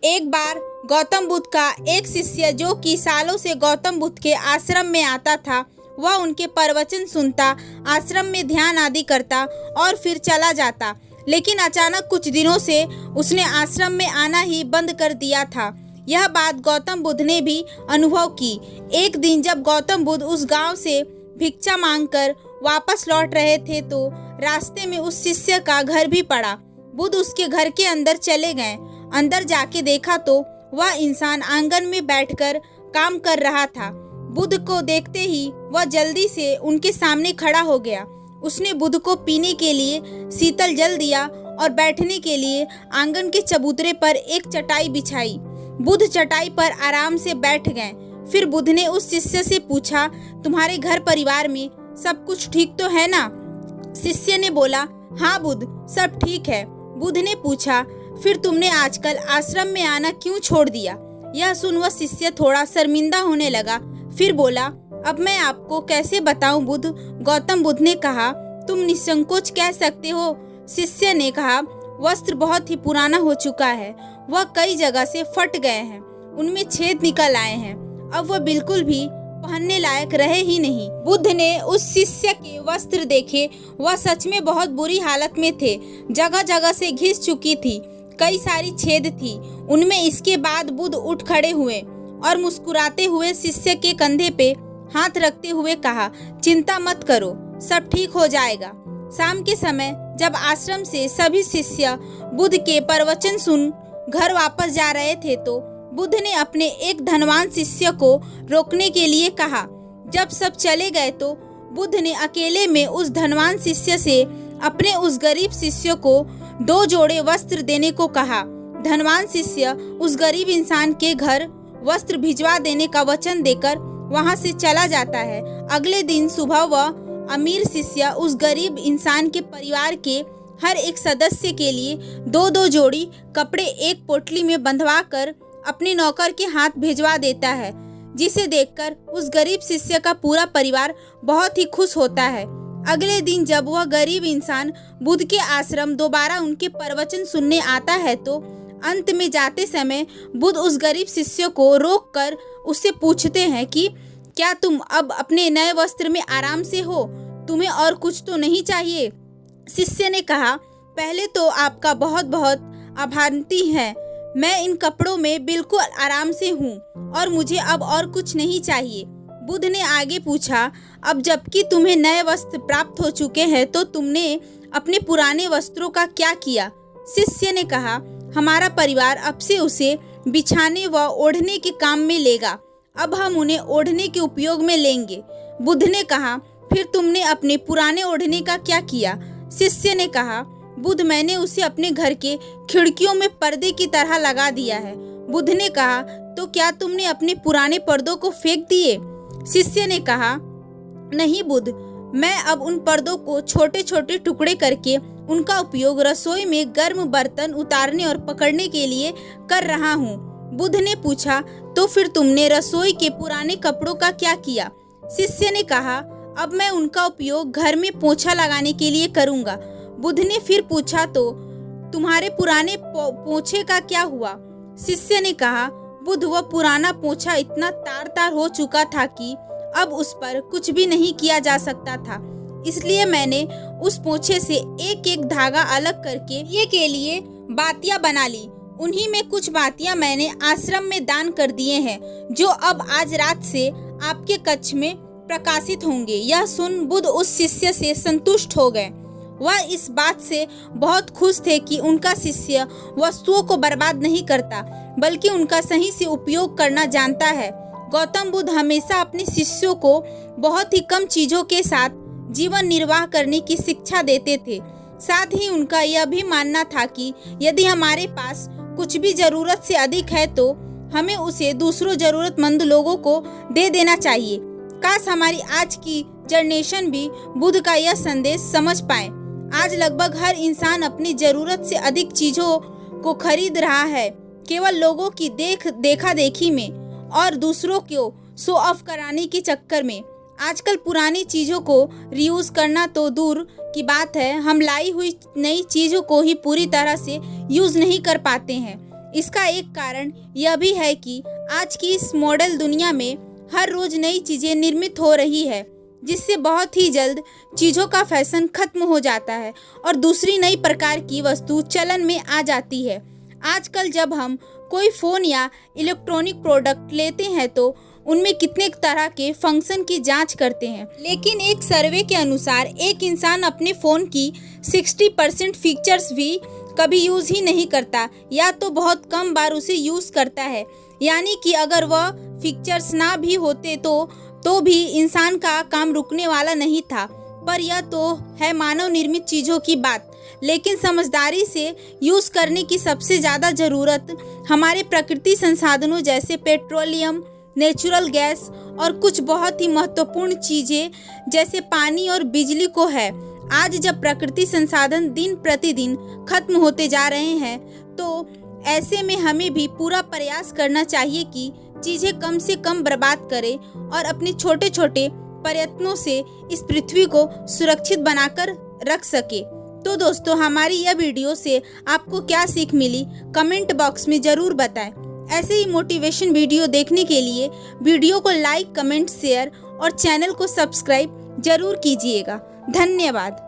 एक बार गौतम बुद्ध का एक शिष्य जो कि सालों से गौतम बुद्ध के आश्रम में आता था, वह उनके प्रवचन सुनता, आश्रम में ध्यान आदि करता और फिर चला जाता। लेकिन अचानक कुछ दिनों से उसने आश्रम में आना ही बंद कर दिया था। यह बात गौतम बुद्ध ने भी अनुभव की। एक दिन जब गौतम बुद्ध उस गांव से भिक्षा मांगकर वापस लौट रहे थे तो रास्ते में उस शिष्य का घर भी पड़ा। बुद्ध उसके घर के अंदर चले गए। अंदर जाके देखा तो वह इंसान आंगन में बैठकर काम कर रहा था। बुद्ध को देखते ही वह जल्दी से उनके सामने खड़ा हो गया। उसने बुद्ध को पीने के लिए शीतल जल दिया और बैठने के लिए आंगन के चबूतरे पर एक चटाई बिछाई। बुद्ध चटाई पर आराम से बैठ गए। फिर बुद्ध ने उस शिष्य से पूछा, तुम्हारे घर परिवार में सब कुछ ठीक तो है ना? शिष्य ने बोला, हाँ बुद्ध, सब ठीक है। बुद्ध ने पूछा, फिर तुमने आजकल आश्रम में आना क्यों छोड़ दिया? यह सुन वह शिष्य थोड़ा शर्मिंदा होने लगा। फिर बोला, अब मैं आपको कैसे बताऊं बुद्ध? गौतम बुद्ध ने कहा, तुम निसंकोच कह सकते हो। शिष्य ने कहा, वस्त्र बहुत ही पुराना हो चुका है, वह कई जगह से फट गए हैं, उनमें छेद निकल आए हैं, अब वह बिल्कुल भी पहनने लायक रहे ही नहीं। बुद्ध ने उस शिष्य के वस्त्र देखे, वह सच में बहुत बुरी हालत में थे, जगह जगह से घिस चुकी थी, कई सारी छेद थी उनमें। इसके बाद बुद्ध उठ खड़े हुए और मुस्कुराते हुए शिष्य के कंधे पे हाथ रखते हुए कहा, चिंता मत करो, सब ठीक हो जाएगा। शाम के समय जब आश्रम से सभी शिष्य बुद्ध के प्रवचन सुन घर वापस जा रहे थे तो बुद्ध ने अपने एक धनवान शिष्य को रोकने के लिए कहा। जब सब चले गए तो बुद्ध ने अकेले में उस धनवान शिष्य से अपने उस गरीब शिष्य को 2 जोड़े वस्त्र देने को कहा। धनवान शिष्य उस गरीब इंसान के घर वस्त्र भिजवा देने का वचन देकर वहां से चला जाता है। अगले दिन सुबह वह अमीर शिष्य उस गरीब इंसान के परिवार के हर एक सदस्य के लिए 2-2 जोड़ी कपड़े एक पोटली में बंधवा कर अपने नौकर के हाथ भिजवा देता है, जिसे देखकर उस गरीब शिष्य का पूरा परिवार बहुत ही खुश होता है। अगले दिन जब वह गरीब इंसान बुद्ध के आश्रम दोबारा उनके प्रवचन सुनने आता है तो अंत में जाते समय बुद्ध उस गरीब शिष्य को रोककर उससे पूछते हैं कि क्या तुम अब अपने नए वस्त्र में आराम से हो? तुम्हें और कुछ तो नहीं चाहिए? शिष्य ने कहा, पहले तो आपका बहुत बहुत आभारी है, मैं इन कपड़ों में बिल्कुल आराम से हूँ और मुझे अब और कुछ नहीं चाहिए। बुद्ध ने आगे पूछा, अब जबकि तुम्हें नए वस्त्र प्राप्त हो चुके हैं तो तुमने अपने पुराने वस्त्रों का क्या किया? शिष्य ने कहा, हमारा परिवार अब से उसे बिछाने व ओढ़ने के काम में लेगा, अब हम उन्हें ओढ़ने के उपयोग में लेंगे। बुद्ध ने कहा, फिर तुमने अपने पुराने ओढ़ने का क्या किया? शिष्य ने कहा, बुद्ध, मैंने उसे अपने घर के खिड़कियों में पर्दे की तरह लगा दिया है। बुद्ध ने कहा, तो क्या तुमने अपने पुराने पर्दों को फेंक दिए? शिष्य ने कहा, नहीं बुद्ध, मैं अब उन पर्दों को छोटे छोटे टुकड़े करके उनका उपयोग रसोई में गर्म बर्तन उतारने और पकड़ने के लिए कर रहा हूँ। बुद्ध ने पूछा, तो फिर तुमने रसोई के पुराने कपड़ों का क्या किया? शिष्य ने कहा, अब मैं उनका उपयोग घर में पोछा लगाने के लिए करूँगा। बुद्ध ने फिर पूछा, तो तुम्हारे पुराने पोछे का क्या हुआ? शिष्य ने कहा, बुद्ध, वह पुराना पोछा इतना तार तार हो चुका था कि अब उस पर कुछ भी नहीं किया जा सकता था, इसलिए मैंने उस पोछे से एक एक धागा अलग करके ये के लिए बातियां बना ली। उन्हीं में कुछ बातियां मैंने आश्रम में दान कर दिए हैं, जो अब आज रात से आपके कक्ष में प्रकाशित होंगे। यह सुन बुद्ध उस शिष्य से संतुष्ट हो गए। वह इस बात से बहुत खुश थे कि उनका शिष्य वस्तुओं को बर्बाद नहीं करता, बल्कि उनका सही से उपयोग करना जानता है। गौतम बुद्ध हमेशा अपने शिष्यों को बहुत ही कम चीजों के साथ जीवन निर्वाह करने की शिक्षा देते थे। साथ ही उनका यह भी मानना था कि यदि हमारे पास कुछ भी जरूरत से अधिक है तो हमें उसे दूसरों जरूरतमंद लोगों को दे देना चाहिए। काश हमारी आज की जनरेशन भी बुद्ध का यह संदेश समझ पाए। आज लगभग हर इंसान अपनी जरूरत से अधिक चीजों को खरीद रहा है, केवल लोगों की देखा देखी में और दूसरों को शो ऑफ कराने के चक्कर में। आजकल पुरानी चीजों को रीयूज करना तो दूर की बात है, हम लाई हुई नई चीजों को ही पूरी तरह से यूज नहीं कर पाते हैं। इसका एक कारण यह भी है कि आज की इस मॉडल दुनिया में हर रोज नई चीज़ें निर्मित हो रही है, जिससे बहुत ही जल्द चीज़ों का फैशन खत्म हो जाता है और दूसरी नई प्रकार की वस्तु चलन में आ जाती है। आजकल जब हम कोई फ़ोन या इलेक्ट्रॉनिक प्रोडक्ट लेते हैं तो उनमें कितने तरह के फंक्शन की जांच करते हैं, लेकिन एक सर्वे के अनुसार एक इंसान अपने फ़ोन की 60% फीचर्स भी कभी यूज़ ही नहीं करता या तो बहुत कम बार उसे यूज़ करता है। यानी कि अगर वह फीचर्स ना भी होते तो भी इंसान का काम रुकने वाला नहीं था। पर यह तो है मानव निर्मित चीज़ों की बात, लेकिन समझदारी से यूज़ करने की सबसे ज़्यादा ज़रूरत हमारे प्रकृति संसाधनों जैसे पेट्रोलियम, नेचुरल गैस और कुछ बहुत ही महत्वपूर्ण चीज़ें जैसे पानी और बिजली को है। आज जब प्रकृति संसाधन दिन प्रतिदिन खत्म होते जा रहे हैं तो ऐसे में हमें भी पूरा प्रयास करना चाहिए कि चीज़ें कम से कम बर्बाद करें और अपने छोटे छोटे प्रयत्नों से इस पृथ्वी को सुरक्षित बनाकर रख सके। तो दोस्तों, हमारी यह वीडियो से आपको क्या सीख मिली कमेंट बॉक्स में ज़रूर बताएं। ऐसे ही मोटिवेशन वीडियो देखने के लिए वीडियो को लाइक, कमेंट, शेयर और चैनल को सब्सक्राइब जरूर कीजिएगा। धन्यवाद।